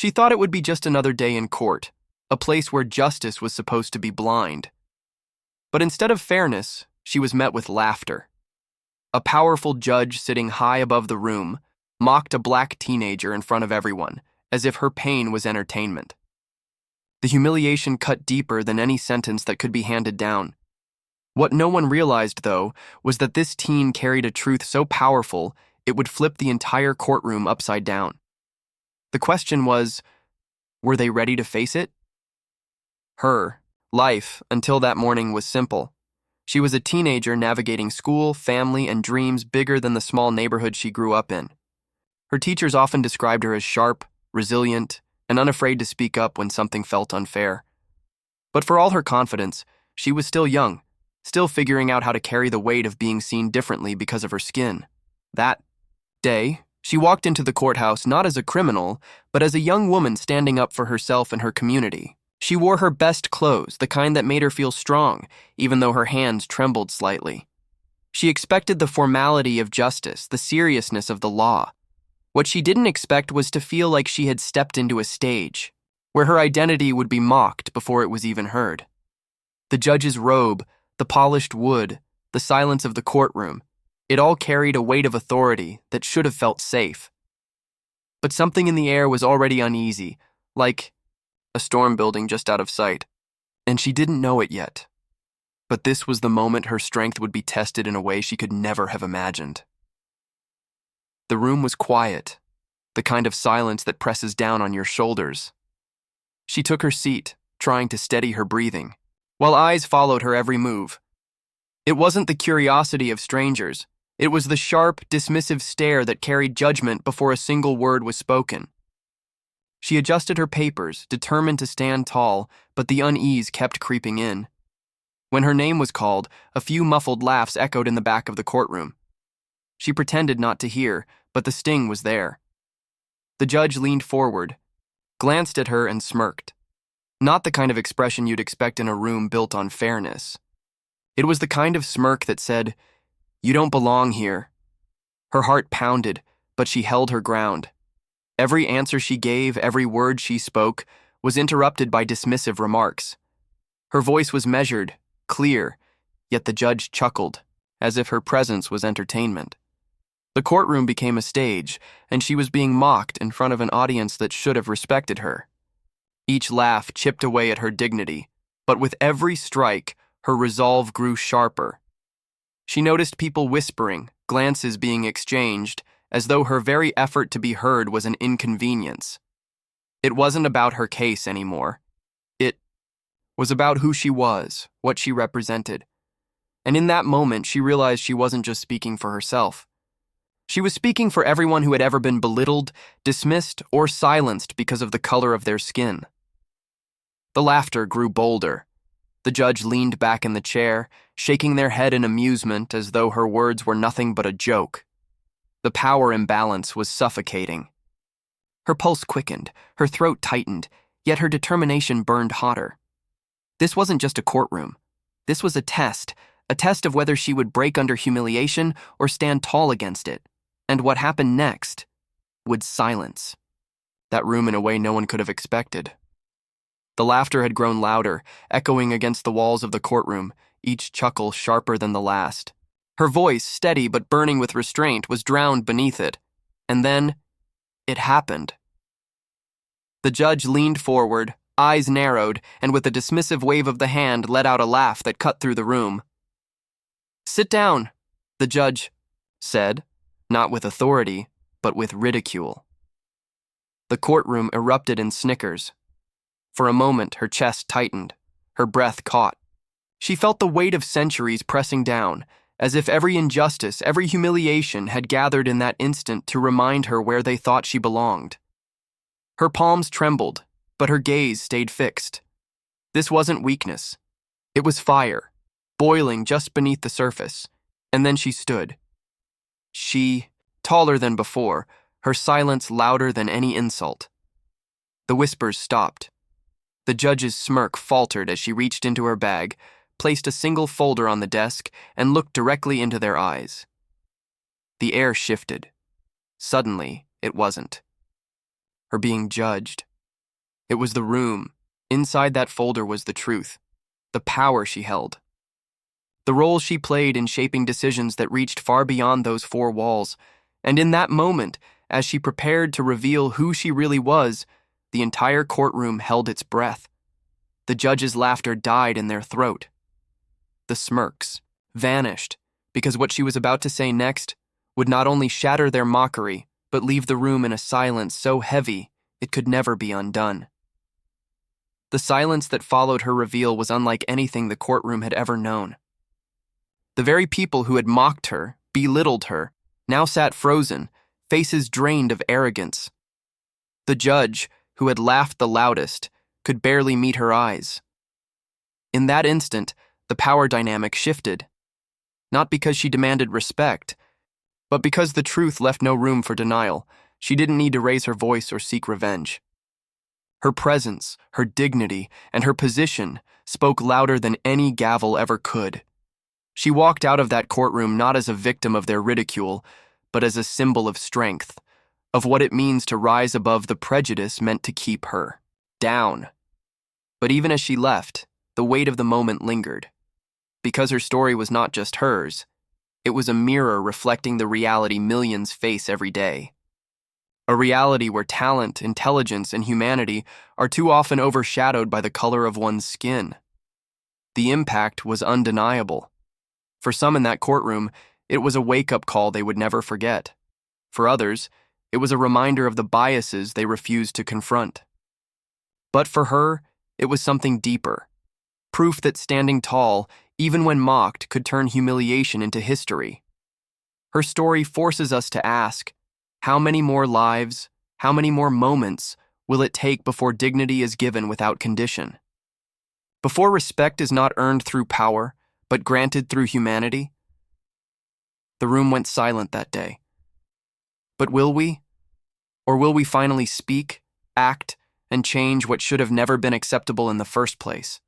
She thought it would be just another day in court, a place where justice was supposed to be blind. But instead of fairness, she was met with laughter. A powerful judge sitting high above the room mocked a black teenager in front of everyone, as if her pain was entertainment. The humiliation cut deeper than any sentence that could be handed down. What no one realized, though, was that this teen carried a truth so powerful it would flip the entire courtroom upside down. The question was, were they ready to face it? Her life, until that morning, was simple. She was a teenager navigating school, family, and dreams bigger than the small neighborhood she grew up in. Her teachers often described her as sharp, resilient, and unafraid to speak up when something felt unfair. But for all her confidence, she was still young, still figuring out how to carry the weight of being seen differently because of her skin. That day, she walked into the courthouse not as a criminal, but as a young woman standing up for herself and her community. She wore her best clothes, the kind that made her feel strong, even though her hands trembled slightly. She expected the formality of justice, the seriousness of the law. What she didn't expect was to feel like she had stepped into a stage, where her identity would be mocked before it was even heard. The judge's robe, the polished wood, the silence of the courtroom, it all carried a weight of authority that should have felt safe. But something in the air was already uneasy, like a storm building just out of sight, and she didn't know it yet. But this was the moment her strength would be tested in a way she could never have imagined. The room was quiet, the kind of silence that presses down on your shoulders. She took her seat, trying to steady her breathing, while eyes followed her every move. It wasn't the curiosity of strangers. It was the sharp, dismissive stare that carried judgment before a single word was spoken. She adjusted her papers, determined to stand tall, but the unease kept creeping in. When her name was called, a few muffled laughs echoed in the back of the courtroom. She pretended not to hear, but the sting was there. The judge leaned forward, glanced at her, and smirked. Not the kind of expression you'd expect in a room built on fairness. It was the kind of smirk that said, "You don't belong here." Her heart pounded, but she held her ground. Every answer she gave, every word she spoke, was interrupted by dismissive remarks. Her voice was measured, clear, yet the judge chuckled, as if her presence was entertainment. The courtroom became a stage, and she was being mocked in front of an audience that should have respected her. Each laugh chipped away at her dignity, but with every strike, her resolve grew sharper. She noticed people whispering, glances being exchanged, as though her very effort to be heard was an inconvenience. It wasn't about her case anymore. It was about who she was, what she represented. And in that moment, she realized she wasn't just speaking for herself. She was speaking for everyone who had ever been belittled, dismissed, or silenced because of the color of their skin. The laughter grew bolder. The judge leaned back in the chair, shaking their head in amusement as though her words were nothing but a joke. The power imbalance was suffocating. Her pulse quickened, her throat tightened, yet her determination burned hotter. This wasn't just a courtroom. This was a test of whether she would break under humiliation or stand tall against it. And what happened next would silence that room in a way no one could have expected. The laughter had grown louder, echoing against the walls of the courtroom, each chuckle sharper than the last. Her voice, steady but burning with restraint, was drowned beneath it. And then, it happened. The judge leaned forward, eyes narrowed, and with a dismissive wave of the hand let out a laugh that cut through the room. "Sit down," the judge said, not with authority, but with ridicule. The courtroom erupted in snickers. For a moment, her chest tightened, her breath caught. She felt the weight of centuries pressing down, as if every injustice, every humiliation had gathered in that instant to remind her where they thought she belonged. Her palms trembled, but her gaze stayed fixed. This wasn't weakness. It was fire, boiling just beneath the surface, and then she stood. She, taller than before, her silence louder than any insult. The whispers stopped. The judge's smirk faltered as she reached into her bag, placed a single folder on the desk, and looked directly into their eyes. The air shifted. Suddenly, it wasn't her being judged, It was the room. Inside that folder was the truth, the power she held, the role she played in shaping decisions that reached far beyond those four walls. And in that moment, as she prepared to reveal who she really was, the entire courtroom held its breath. The judge's laughter died in their throat. The smirks vanished, because what she was about to say next would not only shatter their mockery, but leave the room in a silence so heavy it could never be undone. The silence that followed her reveal was unlike anything the courtroom had ever known. The very people who had mocked her, belittled her, now sat frozen, faces drained of arrogance. The judge, who had laughed the loudest, could barely meet her eyes. In that instant, the power dynamic shifted, not because she demanded respect, but because the truth left no room for denial. She didn't need to raise her voice or seek revenge. Her presence, her dignity, and her position spoke louder than any gavel ever could. She walked out of that courtroom not as a victim of their ridicule, but as a symbol of strength, of what it means to rise above the prejudice meant to keep her down. But even as she left, the weight of the moment lingered. Because her story was not just hers, it was a mirror reflecting the reality millions face every day. A reality where talent, intelligence, and humanity are too often overshadowed by the color of one's skin. The impact was undeniable. For some in that courtroom, it was a wake-up call they would never forget. For others, it was a reminder of the biases they refused to confront. But for her, it was something deeper. Proof that standing tall, even when mocked, could turn humiliation into history. Her story forces us to ask, how many more lives, how many more moments will it take before dignity is given without condition? Before respect is not earned through power, but granted through humanity? The room went silent that day. But will we? Or will we finally speak, act, and change what should have never been acceptable in the first place?